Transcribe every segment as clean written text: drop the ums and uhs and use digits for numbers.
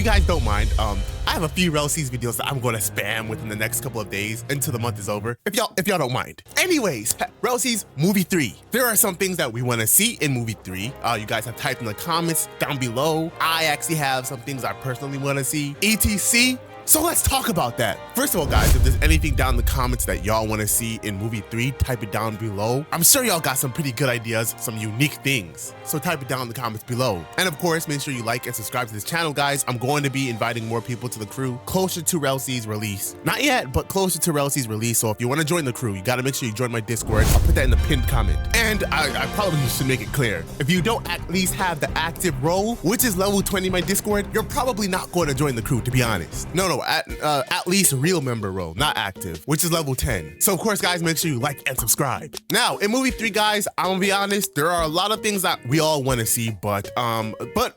guys don't mind, I have a few RELL videos that I'm going to spam within the next couple of days until the month is over, if y'all don't mind. Anyways, RELL Movie 3. There are some things that we want to see in Movie 3. You guys have typed in the comments down below. I actually have some things I personally want to see, etc. So let's talk about that. First of all, guys, if there's anything down in the comments that y'all want to see in Movie 3, type it down below. I'm sure y'all got some pretty good ideas, some unique things. So type it down in the comments below. And of course, make sure you like and subscribe to this channel, guys. I'm going to be inviting more people to the crew closer to RELL's release. Not yet, but closer to RELL's release. So if you want to join the crew, you got to make sure you join my Discord. I'll put that in the pinned comment. And I probably should make it clear. If you don't at least have the active role, which is level 20 in my Discord, you're probably not going to join the crew, to be honest. No, at least real member role, not active, which is level 10. So of course, guys, make sure you like and subscribe. Now, in Movie 3, guys, I'm gonna be honest, there are a lot of things that we all want to see, but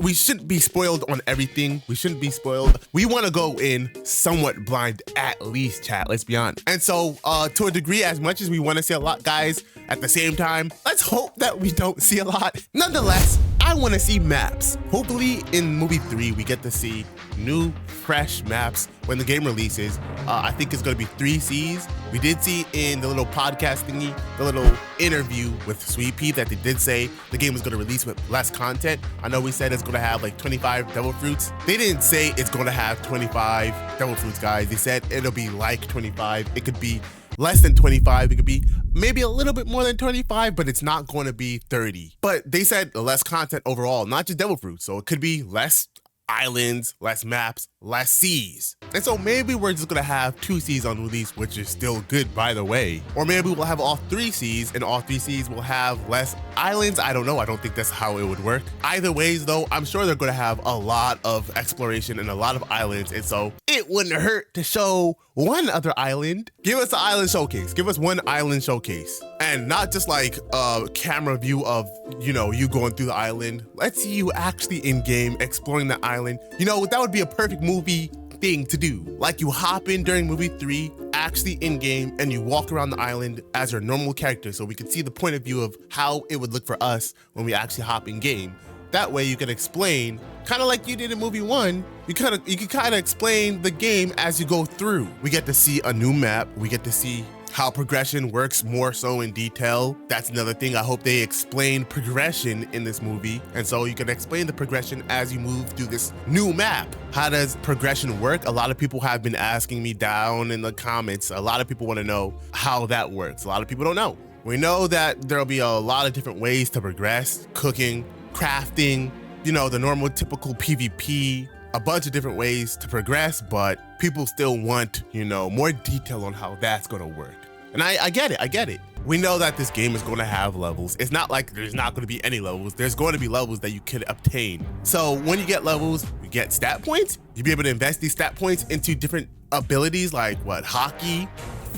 we shouldn't be spoiled on everything. We shouldn't be spoiled. We want to go in somewhat blind, at least, chat, let's be honest. And so, to a degree, as much as we want to see a lot, guys, at the same time, let's hope that we don't see a lot. Nonetheless, I want to see maps. Hopefully in Movie 3, we get to see new, fresh maps when the game releases. I think it's going to be 3 Cs. We did see in the little podcast thingy, the little interview with Sweet Pea, that they did say the game was going to release with less content. I know we said it's going to have like 25 devil fruits. They didn't say it's going to have 25 devil fruits, guys. They said it'll be like 25. It could be less than 25. It could be maybe a little bit more than 25, but it's not going to be 30. But they said less content overall, not just devil fruits. So it could be less islands, less maps, less seas. And so maybe we're just gonna have 2 Cs on release, which is still good, by the way. Or maybe we'll have all 3 Cs, and all 3 Cs will have less islands. I don't know. I don't think that's how it would work. Either ways, though, I'm sure they're gonna have a lot of exploration and a lot of islands, and so it wouldn't hurt to show one other island. Give us an island showcase. Give us one island showcase. And not just like a camera view of, you going through the island. Let's see you actually in game exploring the island. That would be a perfect movie thing to do. Like you hop in during Movie 3, actually in game, and you walk around the island as your normal character, so we can see the point of view of how it would look for us when we actually hop in game. That way you can explain, kind of like you did in Movie 1, you can kind of explain the game as you go through. We get to see a new map. We get to see how progression works more so in detail. That's another thing. I hope they explain progression in this movie. And so you can explain the progression as you move through this new map. How does progression work? A lot of people have been asking me down in the comments. A lot of people want to know how that works. A lot of people don't know. We know that there'll be a lot of different ways to progress: cooking, crafting, the normal typical PvP, a bunch of different ways to progress, but people still want, more detail on how that's gonna work. And I get it. We know that this game is gonna have levels. It's not like there's not gonna be any levels. There's going to be levels that you could obtain. So when you get levels, you get stat points. You'll be able to invest these stat points into different abilities like hockey,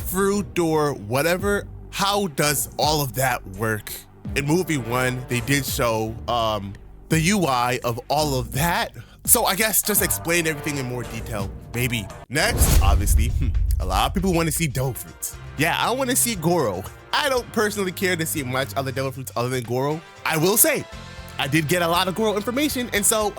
fruit, or whatever. How does all of that work? In Movie 1, they did show the UI of all of that. So I guess just explain everything in more detail, maybe. Next, obviously, a lot of people want to see devil fruits. Yeah, I want to see Goro. I don't personally care to see much other devil fruits other than Goro. I will say, I did get a lot of Goro information, and so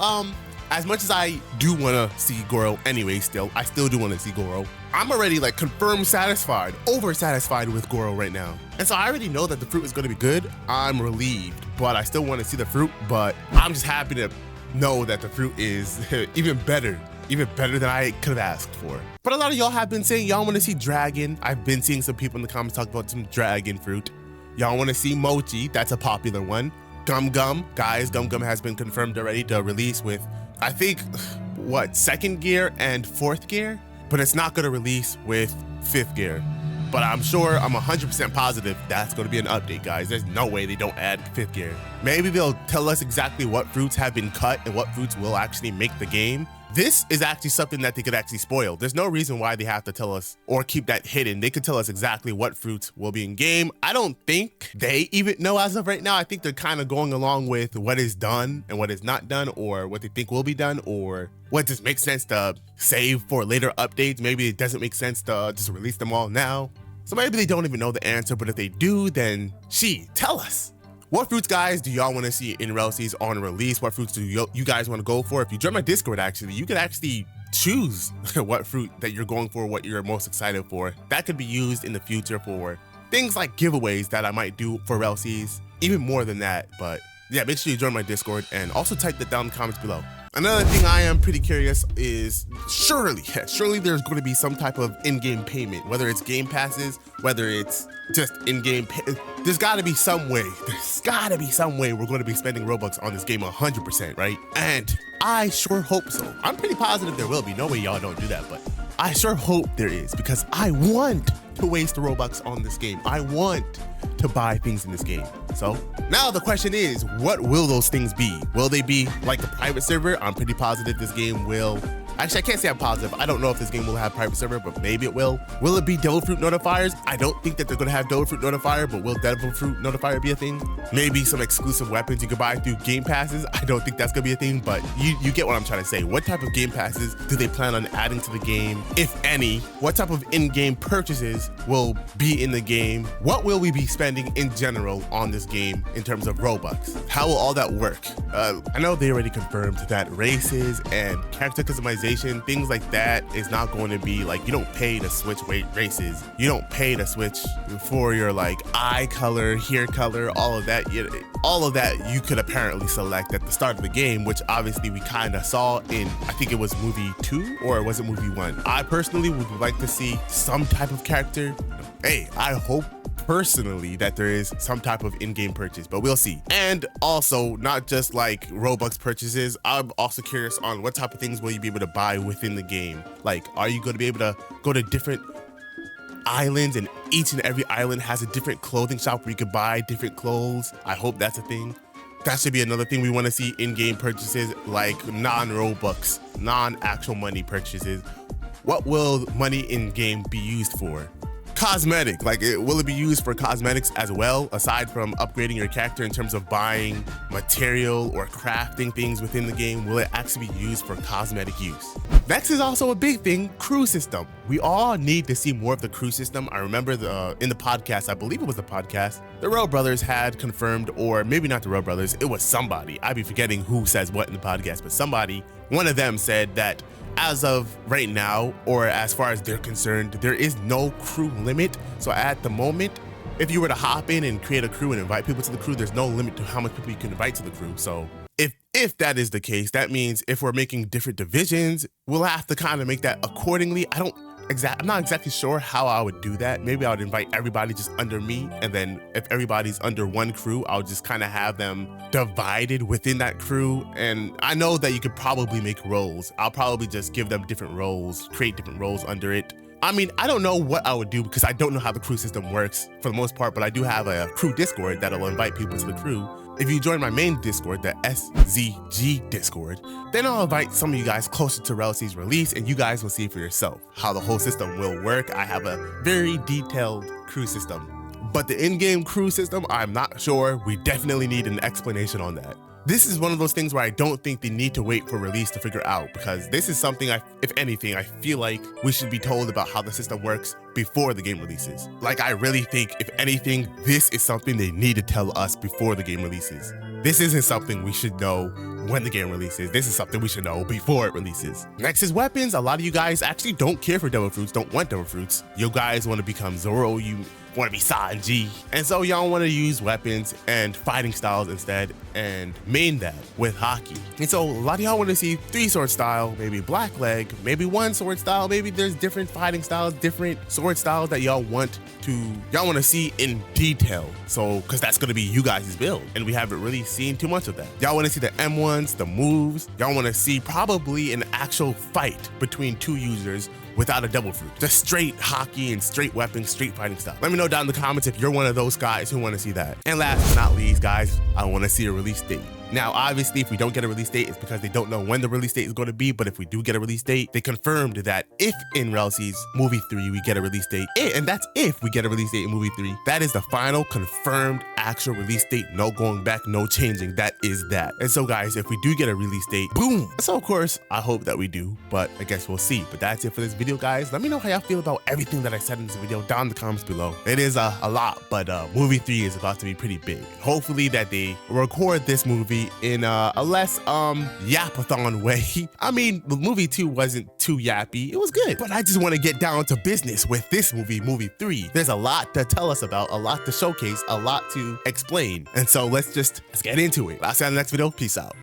as much as I do want to see Goro anyway, I still do want to see Goro. I'm already confirmed satisfied, over satisfied with Goro right now. And so I already know that the fruit is going to be good. I'm relieved, but I still want to see the fruit, but I'm just happy to know that the fruit is even better than I could have asked for. But a lot of y'all have been saying y'all want to see dragon. I've been seeing some people in the comments talk about some dragon fruit. Y'all want to see mochi. That's a popular one. Gum Gum. Guys, Gum Gum has been confirmed already to release with, I think, 2nd gear and 4th gear? But it's not going to release with 5th gear. But I'm 100% positive that's going to be an update, guys. There's no way they don't add 5th gear. Maybe they'll tell us exactly what fruits have been cut and what fruits will actually make the game. This is actually something that they could actually spoil. There's no reason why they have to tell us or keep that hidden. They could tell us exactly what fruits will be in game. I don't think they even know as of right now. I think they're kind of going along with what is done and what is not done, or what they think will be done, or what just makes sense to save for later updates. Maybe it doesn't make sense to just release them all now. So maybe they don't even know the answer, but if they do, then tell us. What fruits, guys, do y'all want to see in RELLsies on release? What fruits do you guys want to go for? If you join my Discord, actually, you can actually choose what fruit that you're going for, what you're most excited for. That could be used in the future for things like giveaways that I might do for RELLsies, even more than that. But yeah, make sure you join my Discord and also type that down in the comments below. Another thing I am pretty curious is surely there's going to be some type of in-game payment, whether it's game passes, whether it's just in-game there's got to be some way we're going to be spending Robux on this game 100%, right? And I sure hope so. I'm pretty positive there will be. No way y'all don't do that, but I sure hope there is, because I want to waste the Robux on this game. I want to buy things in this game. So now the question is, what will those things be? Will they be like the private server? I'm pretty positive this game will. Actually, I can't say I'm positive. I don't know if this game will have private server, but maybe it will. Will it be Devil Fruit notifiers? I don't think that they're gonna have Devil Fruit notifier, but will Devil Fruit notifier be a thing? Maybe some exclusive weapons you can buy through game passes. I don't think that's gonna be a thing, but you get what I'm trying to say. What type of game passes do they plan on adding to the game, if any? What type of in-game purchases will be in the game? What will we be spending in general on this game in terms of Robux? How will all that work? I know they already confirmed that races and character customization, things like that is not going to be like, you don't pay to switch races. You don't pay to switch for your like eye color, hair color, all of that. All of that you could apparently select at the start of the game, which obviously we kind of saw in, I think it was movie 2 or was it movie 1? I personally would like to see some type of character. Hey, I hope personally that there is some type of in-game purchase, but we'll see. And also, not just like Robux purchases, I'm also curious on what type of things will you be able to buy within the game. Like, are you going to be able to go to different islands, and each and every island has a different clothing shop where you can buy different clothes? I hope that's a thing. That should be another thing we want to see, in-game purchases, like non-Robux, non-actual money purchases. What will money in-game be used for? Cosmetic, like will it be used for cosmetics as well, aside from upgrading your character in terms of buying material or crafting things within the game? Will it actually be used for cosmetic use? Next is also a big thing, crew system. We all need to see more of the crew system. I remember in the podcast, I believe it was the podcast, the RELL brothers had confirmed, or maybe not the RELL brothers, it was somebody. I'd be forgetting who says what in the podcast, but somebody, one of them said that as of right now, or as far as they're concerned, there is no crew limit. So at the moment, if you were to hop in and create a crew and invite people to the crew, there's no limit to how much people you can invite to the crew. So if that is the case, that means if we're making different divisions, we'll have to kind of make that accordingly. I'm not exactly sure how I would do that. Maybe I would invite everybody just under me, and then if everybody's under one crew, I'll just kind of have them divided within that crew. And I know that you could probably make roles. I'll probably just give them different roles, create different roles under it. I mean, I don't know what I would do because I don't know how the crew system works for the most part, but I do have a crew Discord that'll invite people to the crew. If you join my main Discord, the SZG Discord, then I'll invite some of you guys closer to RELLsies release, and you guys will see for yourself how the whole system will work. I have a very detailed crew system, but the in-game crew system, I'm not sure. We definitely need an explanation on that. This is one of those things where I don't think they need to wait for release to figure out, because this is something if anything, I feel like we should be told about how the system works before the game releases. Like, I really think, if anything, this is something they need to tell us before the game releases. This isn't something we should know when the game releases. This is something we should know before it releases. Next is weapons. A lot of you guys actually don't care for Devil Fruits, don't want Devil Fruits. You guys want to become Zoro, you want to be Sanji, and so y'all want to use weapons and fighting styles instead and main that with hockey. And so a lot of y'all want to see 3-sword style, maybe black leg, maybe 1-sword style, maybe there's different fighting styles, different sword styles that y'all want to see in detail. So, because that's going to be you guys' build, and we haven't really seen too much of that. Y'all want to see the M1s, the moves. Y'all want to see probably an actual fight between two users without a Devil Fruit. Just straight hockey and straight weapons, straight fighting style. Let me know down in the comments if you're one of those guys who want to see that. And last but not least, guys, I want to see a release date. Now, obviously, if we don't get a release date, it's because they don't know when the release date is going to be. But if we do get a release date, they confirmed that if in RELL's movie 3 we get a release date, and that's if we get a release date in movie 3, that is the final confirmed actual release date. No going back, no changing. That is that. And so, guys, if we do get a release date, boom. So, of course, I hope that we do, but I guess we'll see. But that's it for this video, guys. Let me know how y'all feel about everything that I said in this video down in the comments below. It is a lot, but movie 3 is about to be pretty big. Hopefully that they record this movie in a less yapathon way. I mean, the movie 2 wasn't too yappy. It was good, but I just want to get down to business with this movie 3. There's a lot to tell us about, a lot to showcase, a lot to explain. And so let's get into it. I'll see you on the next video. Peace out.